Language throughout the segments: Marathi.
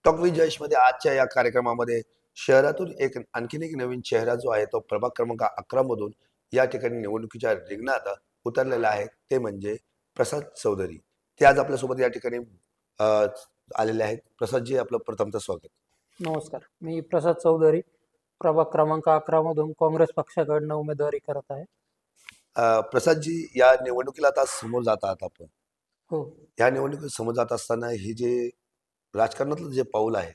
टॉक विथ जयेशमध्ये आजच्या या कार्यक्रमामध्ये शहरातून आणखीन एक नवीन चेहरा जो आहे तो प्रभाग क्रमांक 11 मधून या ठिकाणी निवडणुकीच्या रिंगणात उतरलेला आहे, ते म्हणजे प्रसाद चौधरी. ते आज आपल्यासोबत या ठिकाणी अ, आलेले आहेत. प्रसादजी, आपलं प्रथमतः स्वागत. नमस्कार. मी प्रसाद चौधरी, प्रभाग क्रमांक 11 मधून काँग्रेस पक्षाकडनं उमेदवारी करत आहे. प्रसादजी, या निवडणुकीला आता समोर जात आहात आपण. हो. या निवडणुकीत समोर जात असताना हे जे राजकारणातलं जे पाऊल आहे,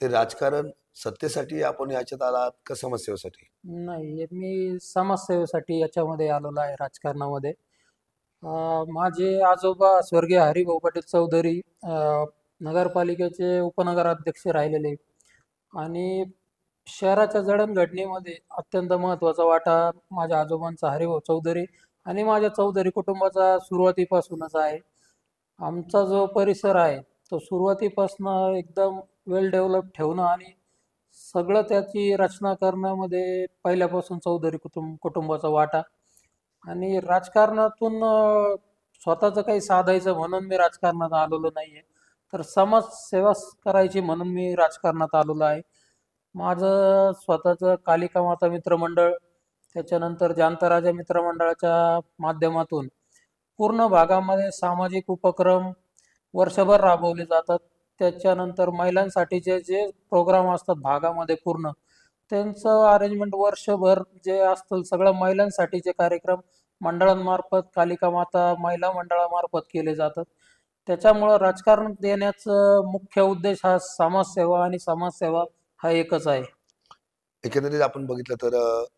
ते राजकारण सत्तेसाठी आपण याच्यात आलात का समस्येसाठी? नाही, मी समाजसेवेसाठी याच्यामध्ये आलेलो आहे राजकारणामध्ये. माझे आजोबा स्वर्गीय हरिभाऊ पाटील चौधरी नगरपालिकेचे उपनगराध्यक्ष राहिलेले आणि शहराच्या जडणघडणीमध्ये अत्यंत महत्त्वाचा वाटा माझ्या आजोबांचा हरिभाऊ चौधरी आणि माझ्या चौधरी कुटुंबाचा सुरुवातीपासूनच आहे. आमचा जो परिसर आहे तो सुरुवातीपासून एकदम वेल डेव्हलप ठेवणं आणि सगळं त्याची रचना करण्यामध्ये पहिल्यापासून चौधरी कुटुंबाचा वाटा. आणि राजकारणातून स्वतःचं काही साधायचं म्हणून मी राजकारणात आलेलो नाहीये, तर समाजसेवा करायची म्हणून मी राजकारणात आलेलो आहे. माझं स्वतःचं कालिका माता मित्रमंडळ, त्याच्यानंतर जांताराजा मित्रमंडळाच्या माध्यमातून पूर्ण भागामध्ये सामाजिक उपक्रम वर्षभर राबवले जातात. त्याच्यानंतर महिलांसाठीचे जे प्रोग्राम असतात भागामध्ये पूर्ण, त्यांचं अरेंजमेंट वर्षभर जे असतं सगळं महिलांसाठीचे कार्यक्रम मंडळांमार्फत, कालिका माता महिला मंडळामार्फत केले जातात. त्याच्यामुळं राजकारण देण्याचं मुख्य उद्देश हा समाजसेवा आणि समाजसेवा हा एकच आहे. एकंदरीत आपण बघितलं तर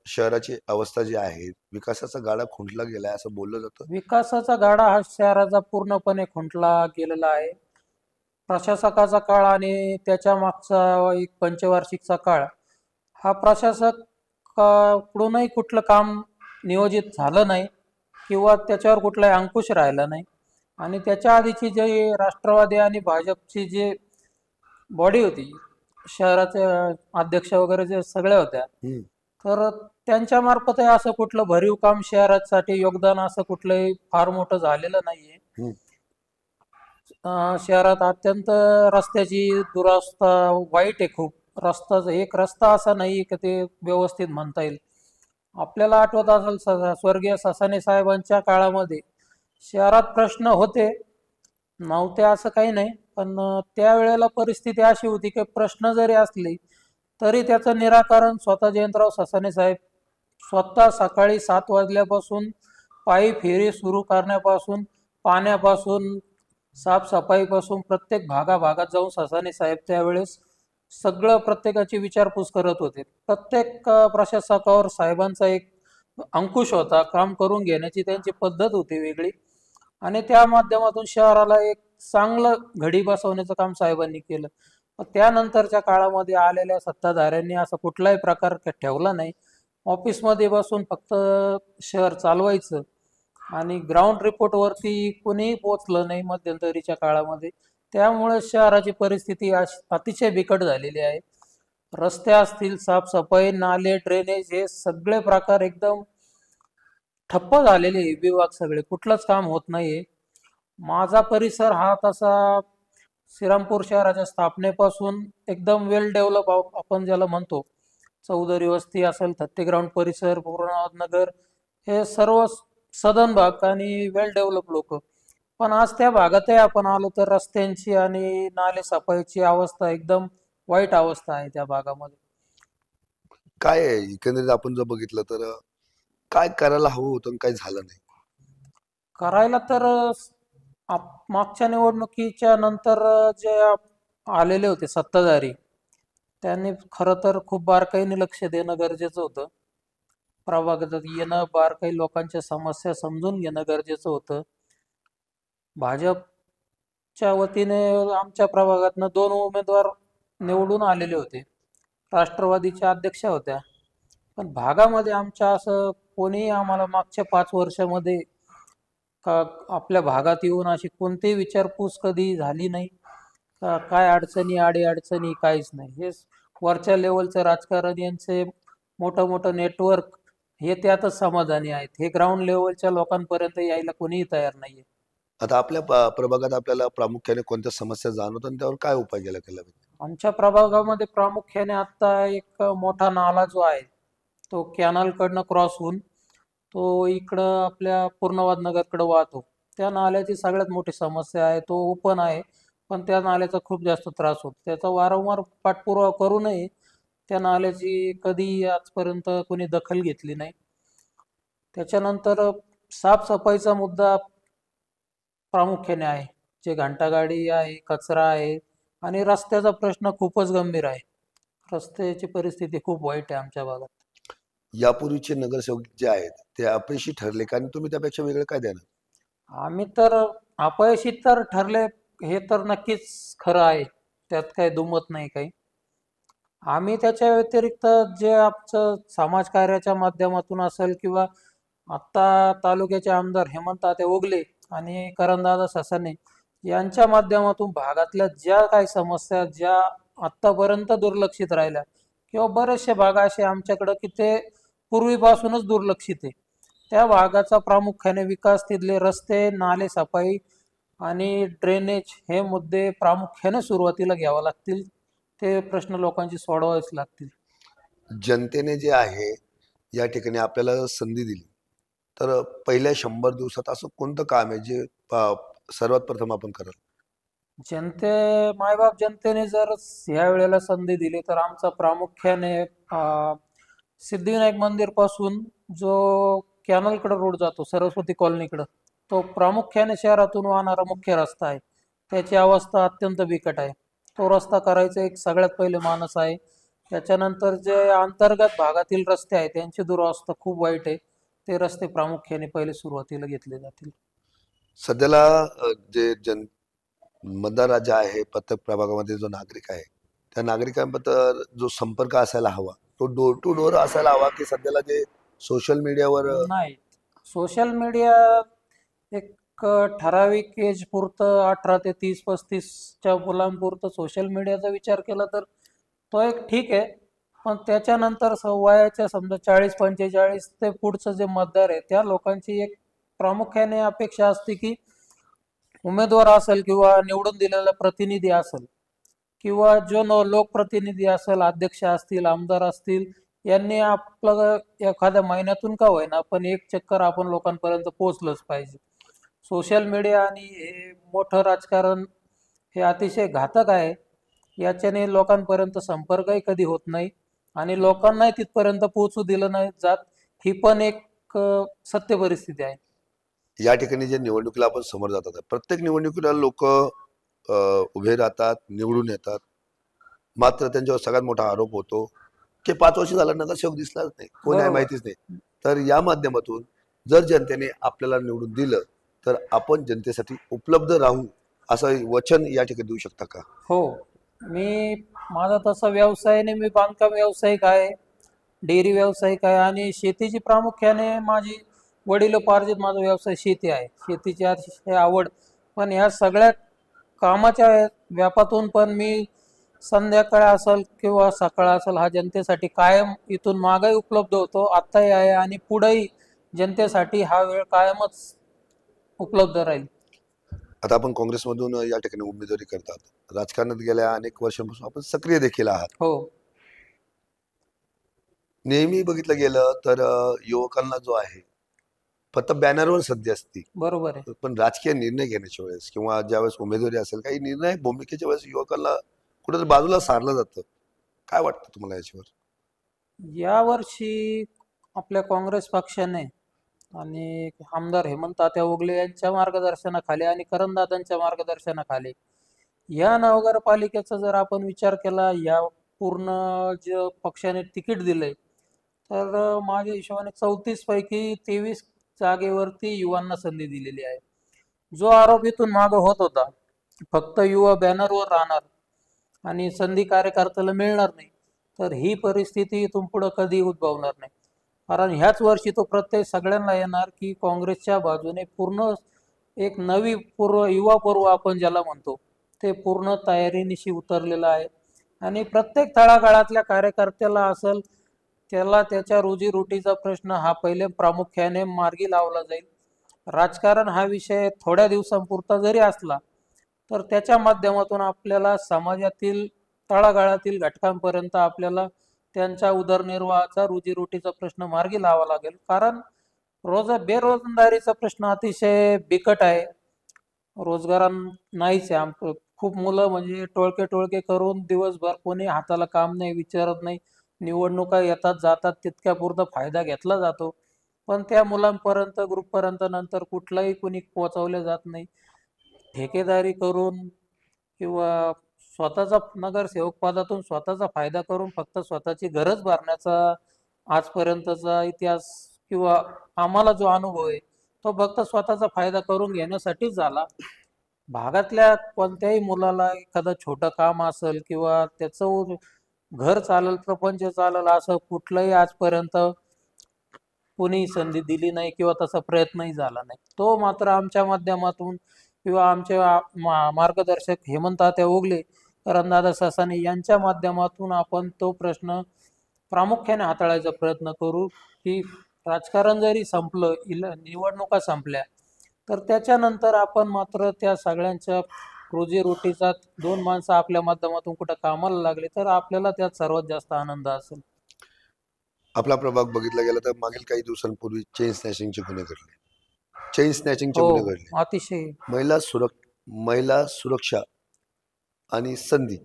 शहराची अवस्था जी आहे, विकासाचा गाडा खुंटला गेलाय असं बोललं जातं. विकासाचा गाडा हा शहराचा पूर्णपणे खुंटला गेलेला आहे. प्रशासकाचा काळ आणि त्याच्या मागचा एक पंचवार्षिकचा काळ, हा प्रशासक कडूनही कुठलं काम नियोजित झालं नाही किंवा त्याच्यावर कुठलाही अंकुश राहिला नाही. आणि त्याच्या आधीची जे राष्ट्रवादी आणि भाजपची जे बॉडी होती, शहराचे अध्यक्ष वगैरे जे सगळ्या होत्या, तर त्यांच्या मार्फतही असं कुठलं भरीव काम शहरासाठी योगदान असं कुठलंही फार मोठं झालेलं नाहीये. शहरात अत्यंत रस्त्याची दुरवस्था वाईट आहे खूप. एक रस्ता असा नाही की ते व्यवस्थित म्हणता येईल. आपल्याला आठवत असेल स्वर्गीय ससाणे साहेबांच्या काळामध्ये शहरात प्रश्न होते, नव्हते असं काही नाही, पण त्यावेळेला परिस्थिती अशी होती की प्रश्न जरी असले तरी त्याचं निराकरण स्वतः जयंतराव ससाणे साहेब स्वतः सकाळी 7 वाजल्यापासून पायी फेरी सुरू करण्यापासून, पाण्यापासून, साफसफाईपासून प्रत्येक भागाभागात जाऊन ससाणे साहेब त्यावेळेस सगळं प्रत्येकाची विचारपूस करत होते. प्रत्येक प्रशासकावर साहेबांचा एक अंकुश होता, काम करून घेण्याची त्यांची पद्धत होती वेगळी. आणि त्या माध्यमातून शहराला एक चांगलं घडी बसवण्याचं काम साहेबांनी केलं. त्यानंतरच्या काळामध्ये आलेल्या सत्ताधाऱ्यांनी असा कुठलाही प्रकार ठेवला नाही. ऑफिसमध्ये बसून फक्त शहर चालवायचं आणि ग्राउंड रिपोर्टवरती कोणीही पोचलं नाही मध्यंतरीच्या काळामध्ये. त्यामुळे शहराची परिस्थिती अतिशय बिकट झालेली आहे. रस्ते असतील, साफसफाई, नाले, ड्रेनेज हे सगळे प्रकार एकदम ठप्प झालेले विभाग सगळे, कुठलंच काम होत नाहीये. माझा परिसर हा तसा श्रीरामपूर शहराच्या स्थापनेपासून एकदम वेल डेव्हलप आपण ज्याला म्हणतो, चौधरी वस्ती असेल, थत्ते ग्राउंड परिसर, पूर्णावत नगर, हे सर्व सदन भाग आणि वेल डेव्हलप लोक. पण आज त्या भागातही आपण आलो तर रस्त्यांची आणि नाले सफाईची अवस्था एकदम वाईट अवस्था आहे त्या भागामध्ये. काय आहे एकंदरीत आपण जर बघितलं तर काय करायला हवं होतं आणि काय झालं नाही? करायला तर मागच्या निवडणुकीच्या नंतर जे आलेले होते सत्ताधारी, त्यांनी खरं तर खूप बारकाईने लक्ष देणं गरजेचं होतं. प्रभागात येणं, बारकाई लोकांच्या समस्या समजून घेणं गरजेचं होतं. भाजपच्या वतीने आमच्या प्रभागातनं 2 उमेदवार निवडून आलेले होते, राष्ट्रवादीच्या अध्यक्षा होत्या. पण भागामध्ये आमच्या असं कोणीही आम्हाला मागच्या 5 वर्षामध्ये का आपल्या भागात येऊन अशी कोणतीही विचारपूस कधी झाली नाही. काय अडचणी, अडीअडचणी काहीच नाही. हे वरच्या लेवलचं राजकारण, यांचे मोठं मोठं नेटवर्क हे त्यातच समाधानी आहेत. हे ग्राउंड लेवलच्या लोकांपर्यंत यायला कोणीही तयार नाहीये. आता आपल्या प्रभागात आपल्याला प्रामुख्याने कोणत्या समस्या जाणवतात आणि त्यावर काय उपाय केला गेला पाहिजे? आमच्या प्रभागामध्ये प्रामुख्याने आता एक मोठा नाला जो आहे तो कॅनल कडनं क्रॉस होऊन तो इकडं आपल्या पूर्णवाद नगरकडे वाहतो. त्या नाल्याची सगळ्यात मोठी समस्या आहे. तो ओपन आहे, पण त्या नाल्याचा खूप जास्त त्रास होतो. त्याचा वारंवार पाठपुरावा करूनही त्या नाल्याची कधी आजपर्यंत कोणी दखल घेतली नाही. त्याच्यानंतर साफसफाईचा मुद्दा प्रामुख्याने आहे. जे घंटागाडी आहे, कचरा आहे आणि रस्त्याचा प्रश्न खूपच गंभीर आहे. रस्त्याची परिस्थिती खूप वाईट आहे आमच्या भागात. यापूर्वीचे नगरसेवक जे आहेत ते अपयशी ठरले का आणि तुम्ही त्यापेक्षा वेगळं काय देणार? आम्ही तर अपयशी तर ठरले, हे तर नक्कीच खरं आहे. त्यात काही दुमत नाही काही. आम्ही त्याच्या व्यतिरिक्त जे आमचं समाजकार्याच्या माध्यमातून असेल किंवा आत्ता तालुक्याचे आमदार हेमंततात्या ओगले आणि करणदादा ससाने यांच्या माध्यमातून भागातल्या ज्या काही समस्या ज्या आत्तापर्यंत दुर्लक्षित राहिल्या किंवा बरेचसे भाग असे आमच्याकडं की ते पूर्वीपासूनच दुर्लक्षित आहे, त्या भागाचा प्रामुख्याने विकास, तिथले रस्ते, नाले सफाई आणि ड्रेनेज हे मुद्दे प्रामुख्याने सुरुवातीला घ्यावे लागतील. ते प्रश्न लोकांची सोडवावेच लागतील. जनतेने जे आहे या ठिकाणी आपल्याला संधी दिली, तर पहिल्या 100 दिवसात असं कोणतं काम आहे जे सर्वात प्रथम आपण कराल? मायबाप जनतेने जर ह्या वेळेला संधी दिली तर आमचा प्रामुख्याने सिद्धिविनायक मंदिर पासून जो कॅनलकडे रोड जातो सरस्वती कॉलनीकडं, तो प्रामुख्याने शहरातून वाहणारा मुख्य रस्ता आहे. त्याची अवस्था अत्यंत बिकट आहे. तो रस्ता करायचा एक सगळ्यात पहिले मानस आहे. त्याच्यानंतर जे अंतर्गत भागातील रस्ते आहेत त्यांची दुरावस्था खूप वाईट आहे. ते रस्ते प्रामुख्याने पहिले सुरुवातीला घेतले जातील. सध्याला जे मतदार जे आहे प्रत्येक प्रभागामध्ये जो नागरिक आहे त्या नागरिकांबद्दल जो संपर्क असायला हवा तो डोर टू डोर असायला हवा की सध्याला जे सोशल मीडियावर नाही, सोशल मीडिया एक ठराविक एज पुरतं 18 ते 30-35च्या मुलांपुरतं सोशल मीडियाचा विचार केला तर तो एक ठीक आहे. पण त्याच्यानंतर वयाच्या समजा 40-45 ते पुढचं जे मतदार आहे त्या लोकांची एक प्रामुख्याने अपेक्षा असते की उमेदवार असेल किंवा निवडून दिलेला प्रतिनिधी असेल किंवा जो लोकप्रतिनिधी असेल, अध्यक्ष असतील, आमदार असतील, यांनी आपलं एखाद्या महिन्यातून का होईना पण एक चक्कर आपण लोकांपर्यंत पोहोचलंच पाहिजे. सोशल मीडिया आणि हे मोठं राजकारण हे अतिशय घातक आहे. याच्याने लोकांपर्यंत संपर्कही कधी होत नाही आणि लोकांनाही तिथपर्यंत पोहोचू दिलं नाही जात. ही पण एक सत्य परिस्थिती आहे. या ठिकाणी जे निवडणुकीला आपण समोर जातात प्रत्येक निवडणुकीला लोक उभे राहतात, निवडून येतात, मात्र त्यांच्यावर सगळ्यात मोठा आरोप होतो की 5 वर्ष झालं नगरसेवक दिसलाच नाही, कोण आहे बरोबर. माहितीच नाही. तर या माध्यमातून जर जनतेने आपल्याला निवडून दिलं तर आपण जनतेसाठी उपलब्ध राहू असं वचन या ठिकाणी देऊ शकता का? हो, माझा तसा व्यवसाय नाही, मी बांधकाम व्यावसायिक आहे, डेअरी व्यावसायिक आहे आणि शेतीची प्रामुख्याने माझी वडिलोपार्जित माझा व्यवसाय शेती आहे. शेतीची अतिशय आवड. पण ह्या सगळ्या कामाच्या व्यापातून पण मी संध्याकाळ असेल किंवा सकाळ असेल हा जनतेसाठी कायम इथून मागही उपलब्ध होतो, आत्ताही आहे आणि पुढेही जनतेसाठी हा वेळ कायमच उपलब्ध राहील. आता आपण काँग्रेसमधून या ठिकाणी उमेदवारी करतात, राजकारणात गेल्या अनेक वर्षांपासून आपण सक्रिय देखील आहात. हो, नेहमी बघितलं गेलं तर युवकांना जो आहे फक्त बॅनरवर संधी असते, बरोबर आहे. पण राजकीय निर्णय घेण्याच्या वेळेस किंवा ज्यावेळेस उमेदवारी असेल काही निर्णय भूमिकेच्या वेळेस युवकांना कुठेतरी बाजूला सारलं जातं. काय वाटतं तुम्हाला याच्यावर? यावर्षी आपल्या काँग्रेस पक्षाने आणि आमदार हेमंततात्या ओगले यांच्या मार्गदर्शनाखाली आणि करणदादांच्या मार्गदर्शनाखाली या नगरपालिकेचा जर आपण विचार केला, या पूर्ण जे पक्षाने तिकीट दिलंय, तर माझ्या हिशोबाने 34 पैकी 23 जागेवरती युवांना संधी दिलेली आहे. जो आरोप इथून मागे होत होता फक्त युवा बॅनरवर राहणार आणि संधी कार्यकर्त्याला मिळणार नाही, तर ही परिस्थिती इथून पुढे कधी उद्भवणार नाही. कारण ह्याच वर्षी तो प्रत्यय सगळ्यांना येणार की काँग्रेसच्या बाजूने पूर्ण एक नवी युवा पर्व आपण ज्याला म्हणतो ते पूर्ण तयारीनिशी उतरलेलं आहे आणि प्रत्येक तळागाळातल्या कार्यकर्त्याला असेल त्याला त्याच्या रोजीरोटीचा प्रश्न हा पहिले प्रामुख्याने मार्गी लावला जाईल. राजकारण हा विषय थोड्या दिवसांपुरता जरी असला तर त्याच्या माध्यमातून आपल्याला समाजातील तळागाळातील घटकांपर्यंत आपल्याला त्यांच्या उदरनिर्वाहाचा रोजीरोटीचा प्रश्न मार्गी लावावा लागेल. कारण बेरोजगारीचा प्रश्न अतिशय बिकट आहे. रोजगार नाहीच आहे. खूप मुलं म्हणजे टोळके टोळके करून दिवसभर कोणी हाताला काम नाही, विचारत नाही. निवडणुका येतात जातात तितक्या पुरता फायदा घेतला जातो. पण त्या मुलांपर्यंत ग्रुपपर्यंत नंतर कुठलाही कोणी पोहोचवलं जात नाही. ठेकेदारी करून किंवा स्वतःचा नगरसेवक पदातून स्वतःचा फायदा करून फक्त स्वतःची गरज भरण्याचा आजपर्यंतचा इतिहास किंवा आम्हाला जो अनुभव आहे तो फक्त स्वतःचा फायदा करून घेण्यासाठीच झाला. भागातल्या कोणत्याही मुलाला एखादं छोटं काम असेल किंवा त्याचं घर चालेल, प्रपंच चालेल असं कुठलंही आजपर्यंत कोणी संधी दिली नाही किंवा तसा प्रयत्नही झाला नाही. तो मात्र आमच्या माध्यमातून किंवा आमचे मार्गदर्शक हेमंततात्या ओगले, करणदादा ससाने यांच्या माध्यमातून आपण तो प्रश्न प्रामुख्याने हाताळायचा प्रयत्न करू. की राजकारण जरी संपलं, निवडणुका संपल्या, तर त्याच्यानंतर आपण मात्र त्या सगळ्यांच्या रोजीरोटीचा दोन माणसं आपल्या माध्यमातून कुठं कामाला लागले तर आपल्याला त्यात सर्वात जास्त आनंद असेल. आपला प्रभाग बघितला गेला तर मागील काही दिवसांपूर्वी चेन स्नॅचिंगचे गुन्हे घडले. चेन स्नॅचिंगचे गुन्हे हो, घडले. अतिशय. महिला सुरक्षा आणि संधी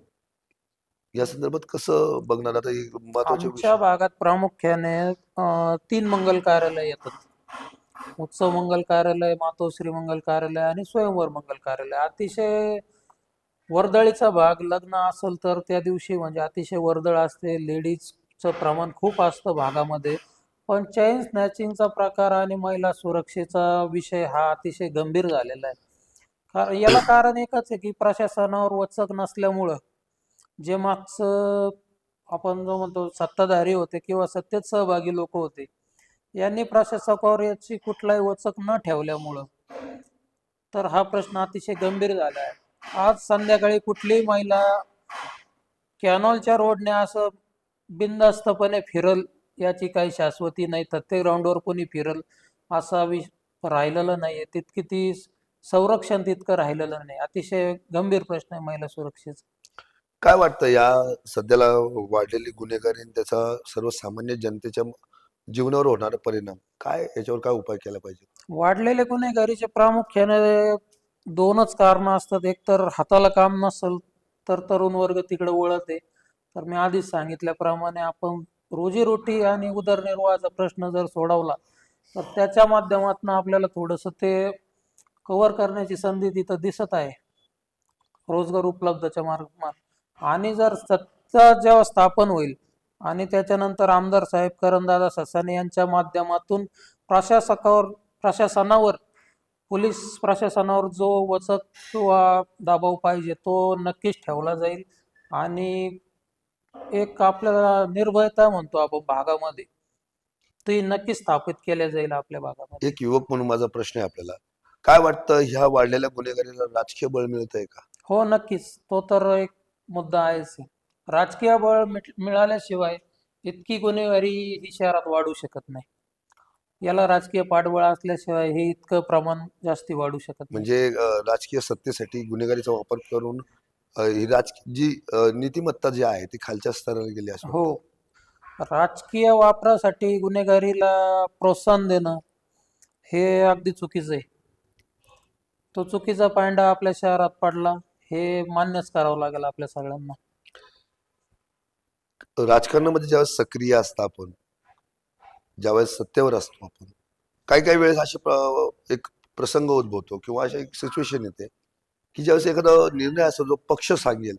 या संदर्भात कसं बघणार आता, एक महत्वाचे आमच्या विषय. भागात प्रामुख्याने 3 मंगल कार्यालय येतात. उत्सव मंगल कार्यालय, मातोश्री मंगल कार्यालय आणि स्वयंवर मंगल कार्यालय. अतिशय वर्दळीचा भाग. लग्न असेल तर त्या दिवशी म्हणजे अतिशय वर्दळ असते. लेडीजचं प्रमाण खूप असतं भागामध्ये. पण चेन स्नॅचिंगचा प्रकार आणि महिला सुरक्षेचा विषय हा अतिशय गंभीर झालेला आहे. कारण याला कारण एकच आहे की प्रशासनावर वचक नसल्यामुळं जे मागचं आपण जो म्हणतो सत्ताधारी होते किंवा सत्तेत सहभागी लोक होते, यांनी प्रशासकावर याची कुठलाही वचक न ठेवल्यामुळं तर हा प्रश्न अतिशय गंभीर झाला आहे. आज संध्याकाळी कुठलीही महिला कॅनॉलच्या रोडने असं बिनधास्तपणे फिरल याची काही शाश्वती नाही. प्रत्येक ग्राउंडवर कोणी फिरल असा राहिलेलं नाहीये. तितकी ती संरक्षण तितकं राहिलेलं नाही. अतिशय गंभीर प्रश्न आहे महिला सुरक्षेचा. काय वाटतं या सध्याला वाढलेली गुन्हेगारी आणि त्याचा सर्वसामान्य जनतेच्या जीवनावर होणारा परिणाम काय, याच्यावर काय उपाय केला पाहिजे? वाढलेले गुन्हेगारीचे प्रामुख्याने 2च कारणं असतात. एक तर हाताला काम नसेल तर तरुण वर्ग तिकडे वळत आहे. तर मी आधीच सांगितल्याप्रमाणे आपण रोजीरोटी आणि उदरनिर्वाहाचा प्रश्न जर सोडवला तर त्याच्या माध्यमातून आपल्याला थोडंसं ते कव्हर करण्याची संधी तिथं दिसत आहे रोजगार उपलब्धच्या मार्गात. आणि जर सत्ता जेव्हा स्थापन होईल आणि त्याच्यानंतर आमदार साहेब करणदादा ससाने यांच्या माध्यमातून प्रशासनावर पोलीस प्रशासनावर जो वचक किंवा दबाव पाहिजे तो नक्कीच ठेवला जाईल. आणि एक आपल्याला निर्भयता म्हणतो आपण भागामध्ये, ती नक्कीच स्थापित केल्या जाईल आपल्या भागामध्ये. एक युवक म्हणून माझा प्रश्न आहे आपल्याला, काय वाटतं ह्या वाढलेल्या गुन्हेगारीला राजकीय बळ मिळतंय का? हो, नक्कीच. तो तर एक मुद्दा आहेच. राजकीय बळ मिळाल्याशिवाय इतकी गुन्हेगारी ही शहरात वाढू शकत नाही. याला राजकीय पाठबळ असल्याशिवाय हे इतकं प्रमाण जास्ती वाढू शकत नाही. म्हणजे राजकीय सत्तेसाठी गुन्हेगारीचा वापर करून ही जी नीतिमत्ता जी आहे ती खालच्या स्तराला गेली असं हो, वाटतं. राजकीय वापरासाठी गुन्हेगारीला प्रोत्साहन देणं हे अगदी चुकीचं आहे. तो चुकीचा पायंडा आपल्या शहरात पडला हे मान्यच करावं लागेल आपल्या सगळ्यांना. राजकारणामध्ये ज्यावेळेस सक्रिय असतं आपण, ज्यावेळेस सत्तेवर असतो आपण, काही काही वेळेस एक प्रसंग उद्भवतो किंवा अशी एक सिच्युएशन येते की ज्यावेळेस एखादा निर्णय असतो जो पक्ष सांगेल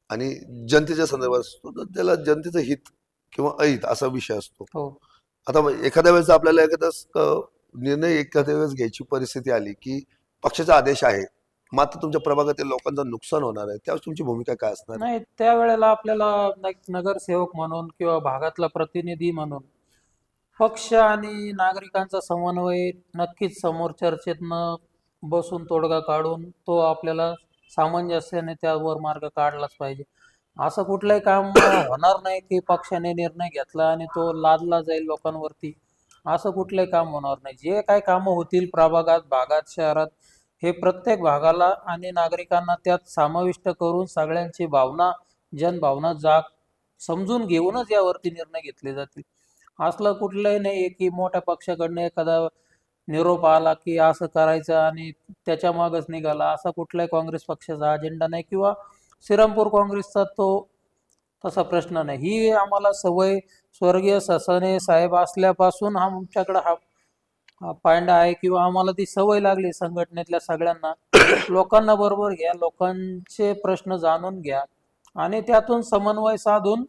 आणि जनतेच्या संदर्भात असतो, तर त्याला जनतेचं हित किंवा अहित असा विषय असतो. हो, आता एखाद्या वेळेस आपल्याला निर्णय एखाद्या वेळेस घ्यायची परिस्थिती आली की पक्षाचा आदेश आहे, मात्र तुमच्या प्रभागातील लोकांचं नुकसान होणार आहे, त्यावेळेस तुमची भूमिका काय असणार? नाही त्यावेळेला आपल्याला एक नगरसेवक म्हणून किंवा भागातला प्रतिनिधी म्हणून पक्ष आणि नागरिकांचा समन्वय नक्कीच समोर चर्चेतनं बसून तोडगा काढून तो आपल्याला सामंजस्याने त्यावर मार्ग काढलाच पाहिजे. असं कुठलंही काम होणार नाही की पक्षाने निर्णय घेतला आणि तो लादला जाईल लोकांवरती असं कुठलंही काम होणार नाही. जे काही कामं होतील प्रभागात, भागात, शहरात, हे प्रत्येक भागाला आणि नागरिकांना त्यात समाविष्ट करून सगळ्यांची भावना, जनभावना समजून घेऊनच यावरती निर्णय घेतले जातील. असलं कुठलंही नाही की मोठ्या पक्षाकडनं एखादा निरोप आला की असं करायचं आणि त्याच्या मागच निघाला, असा कुठलाही काँग्रेस पक्षाचा अजेंडा नाही किंवा श्रीरामपूर काँग्रेसचा तो तसा प्रश्न नाही. ही आम्हाला सवय स्वर्गीय ससाणे साहेब असल्यापासून आमच्याकडे हा पायंडा आहे किंवा आम्हाला ती सवय लागली संघटनेतल्या सगळ्यांना. लोकांना बरोबर घ्या, लोकांचे प्रश्न जाणून घ्या आणि त्यातून समन्वय साधून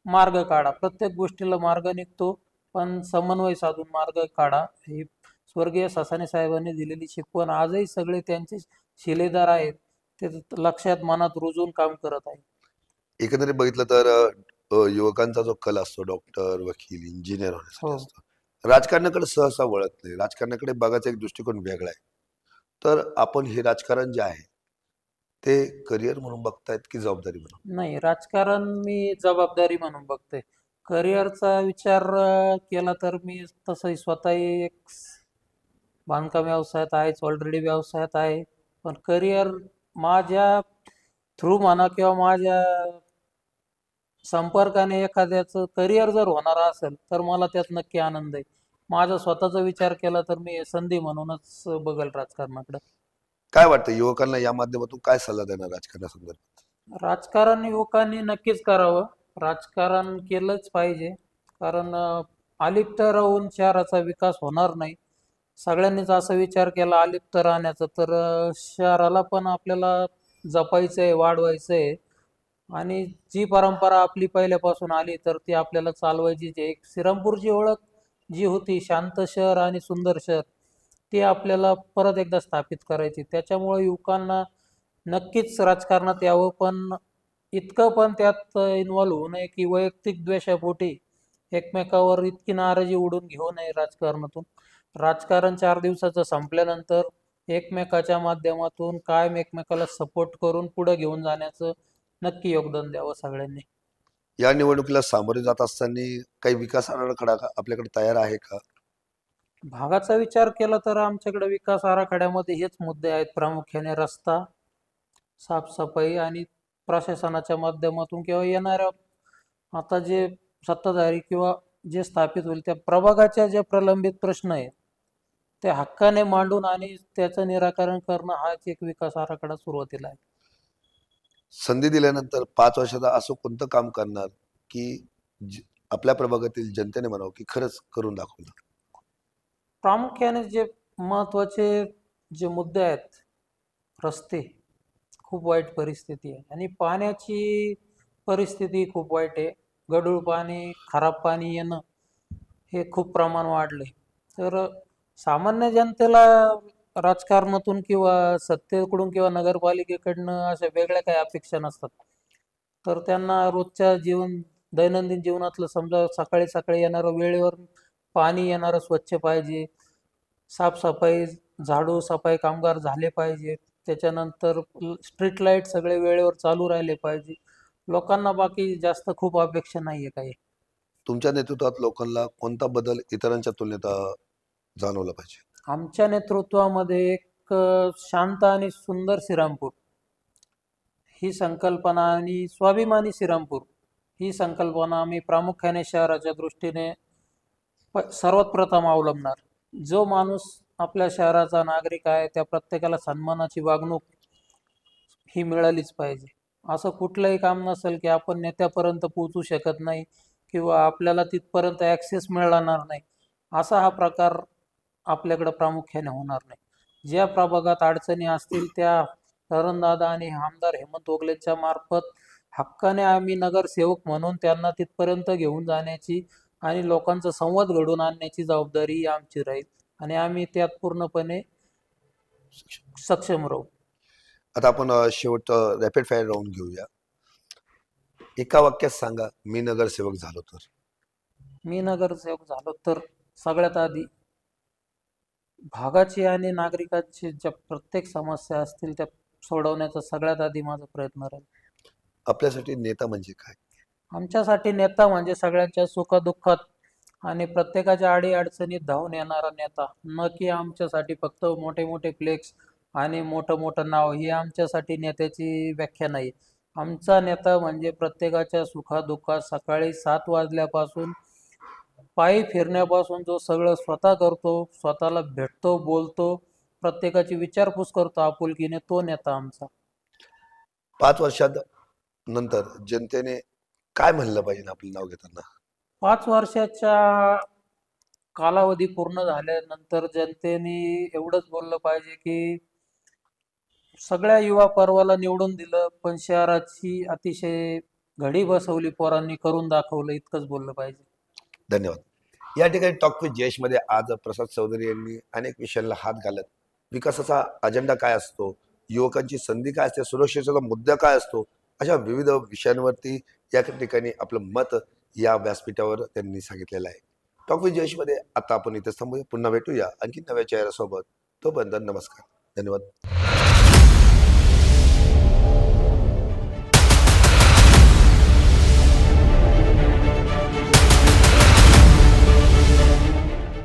मार्ग काढा. प्रत्येक गोष्टीला मार्ग निघतो, पण समन्वय साधून मार्ग काढा. ही स्वर्गीय ससाणे साहेबांनी दिलेली शिकवण आजही सगळे त्यांचे शिलेदार आहेत, ते लक्षात मनात रुजून काम करत आहेत. एकंदरीत बघितलं तर युवकांचा जो कल असतो डॉक्टर, वकील, इंजिनियर होण्यासाठी हो. असतो. राजकारणाकडे सहसा वळत नाही. राजकारणाकडे बघायचा एक दृष्टिकोन वेगळा आहे. तर आपण हे राजकारण जे आहे ते करिअर म्हणून बघतायत की जबाबदारी म्हणून? नाही, राजकारण मी जबाबदारी म्हणून बघतोय. करिअरचा विचार केला तर मी तसंही स्वतःही एक बांधकाम व्यवसायात आहेच, ऑलरेडी व्यवसायात आहे. पण करिअर माझ्या थ्रू म्हणा किंवा माझ्या संपर्काने एखाद्याचं करिअर जर होणार असेल तर मला त्यात नक्की आनंद आहे. माझा स्वतःचा विचार केला तर मी संधी म्हणूनच बघेल राजकारणाकडे. काय वाटतं युवकांना या माध्यमातून काय सल्ला देणार राजकारणासंदर्भात? राजकारण युवकांनी नक्कीच करावं. राजकारण केलंच पाहिजे. कारण अलिप्त राहून शहराचा विकास होणार नाही. सगळ्यांनीच असा विचार केला अलिप्त राहण्याचा तर शहराला पण आपल्याला जपायचं आहे, वाढवायचं आहे. आणि जी परंपरा आपली पहिल्यापासून आली तर ती आपल्याला चालवायचीच आहे. एक श्रीरामपूरची ओळख जी होती शांत शहर आणि सुंदर शहर, ती आपल्याला परत एकदा स्थापित करायची. त्याच्यामुळे युवकांना नक्कीच राजकारणात यावं, पण इतकं पण त्यात इन्व्हॉल्व होऊ नये की वैयक्तिक द्वेषापोटी एकमेकावर इतकी नाराजी उडून घेऊ नये राजकारणातून. राजकारण 4 दिवसाचं संपल्यानंतर एकमेकाच्या माध्यमातून कायम एकमेकाला सपोर्ट करून पुढे घेऊन जाण्याचं नक्की योगदान द्यावं सगळ्यांनी. या निवडणुकीला सामोरे जात असताना काही विकास आराखडा आपल्याकडे तयार आहे का? भागाचा विचार केला तर आमच्याकडे विकास आराखड्यामध्ये हेच मुद्दे आहेत, प्रामुख्याने रस्ता, साफसफाई आणि प्रशासनाच्या माध्यमातून किंवा येणाऱ्या आता जे सत्ताधारी किंवा जे स्थापित होईल त्या प्रभागाच्या जे प्रलंबित प्रश्न आहेत ते हक्काने मांडून आणि त्याचं निराकरण करणं हाच एक विकास आराखडा सुरुवातीला आहे. संधी दिल्यानंतर 5 वर्षात असं कोणतं काम करणार की आपल्या प्रभागातील जनतेने म्हणावं की खरंच करून दाखवलं? प्रामुख्याने जे महत्वाचे जे मुद्दे आहेत, रस्ते, खूप वाईट परिस्थिती आहे आणि पाण्याची परिस्थिती खूप वाईट आहे. गढूळ पाणी, खराब पाणी येणं हे खूप प्रमाण वाढलंय. तर सामान्य जनतेला राजकारणातून किंवा सत्तेकडून किंवा नगरपालिकेकडनं अशा वेगळ्या काही अपेक्षा नसतात. तर त्यांना रोजच्या दैनंदिन जीवनातलं समजा सकाळी सकाळी येणारं वेळेवर पाणी येणारं स्वच्छ पाहिजे, साफसफाई, झाडू सफाई कामगार झाले पाहिजे, त्याच्यानंतर स्ट्रीट लाईट सगळे वेळेवर चालू राहिले पाहिजे. लोकांना बाकी जास्त खूप अपेक्षा नाहीये काही. तुमच्या नेतृत्वात लोकांना कोणता बदल इतरांच्या तुलनेत जाणवला पाहिजे? आमच्या नेतृत्वामध्ये एक शांत आणि सुंदर श्रीरामपूर ही संकल्पना आणि स्वाभिमानी श्रीरामपूर ही संकल्पना आम्ही प्रामुख्याने शहराच्या दृष्टीने सर्वात प्रथम अवलंबणार. जो माणूस आपल्या शहराचा नागरिक आहे त्या प्रत्येकाला सन्मानाची वागणूक ही मिळालीच पाहिजे. असं कुठलंही काम नसेल की आपण नेत्यापर्यंत पोहोचू शकत नाही किंवा आपल्याला तिथपर्यंत ॲक्सेस मिळणार नाही, असा हा प्रकार आपल्याकडे प्रामुख्याने होणार नाही. ज्या प्रभागात अडचणी असतील त्या तरुणदादा आणि आमदार हेमंत ओगलेंच्या मार्फत हक्काने आम्ही नगरसेवक म्हणून त्यांना तिथपर्यंत घेऊन जाण्याची आणि लोकांचा संवाद घडवून आणण्याची जबाबदारी ही आमची राहील आणि आम्ही त्यात पूर्णपणे सक्षम राहू. आता आपण शेवट रॅपिड फायर राऊंड घेऊया. एका वाक्यात सांगा, मी नगरसेवक झालो तर. मी नगरसेवक झालो तर सगळ्यात आधी भागाची आणि नागरिकांची ज्या प्रत्येक समस्या असतील त्या सोडवण्याचा सगळ्यात आधी माझा प्रयत्न राहील. आपल्यासाठी नेता म्हणजे काय? आमच्यासाठी नेता म्हणजे सगळ्यांच्या सुखदुःखात आणि प्रत्येकाच्या अडीअडचणीत धावून येणारा नेता, न की आमच्यासाठी फक्त मोठे मोठे फ्लेक्स आणि मोठं मोठं नाव ही आमच्यासाठी नेत्याची व्याख्या नाही. आमचा नेता म्हणजे प्रत्येकाच्या सुखादुःखात सकाळी 7 वाजल्यापासून पायी फिरण्यापासून जो सगळं स्वतः करतो, स्वतःला भेटतो, बोलतो, प्रत्येकाची विचारपूस करतो आपुलकीने, तो नेता आमचा. 5 वर्षात नंतर जनतेने काय म्हणलं पाहिजे आपलं नाव घेताना? 5 वर्षाच्या कालावधी पूर्ण झाल्यानंतर जनतेने एवढंच बोललं पाहिजे की सगळ्या युवा पर्वाला निवडून दिलं, पण शहराची अतिशय घडी बसवली पोरांनी, करून दाखवलं, इतकंच बोललं पाहिजे. धन्यवाद. या ठिकाणी टॉक विथ जयेशमध्ये आज प्रसाद चौधरी यांनी अनेक विषयांना हात घालत विकासाचा अजेंडा काय असतो, युवकांची संधी काय असते, सुरक्षेचा मुद्दा काय असतो, अशा विविध विषयांवरती या ठिकाणी आपलं मत या व्यासपीठावर त्यांनी सांगितलेलं आहे. टॉक विथ जयेशमध्ये आता आपण इथे थांबूया. पुन्हा भेटूया आणखी नव्या चेहऱ्यासोबत. तोपर्यंत नमस्कार. धन्यवाद.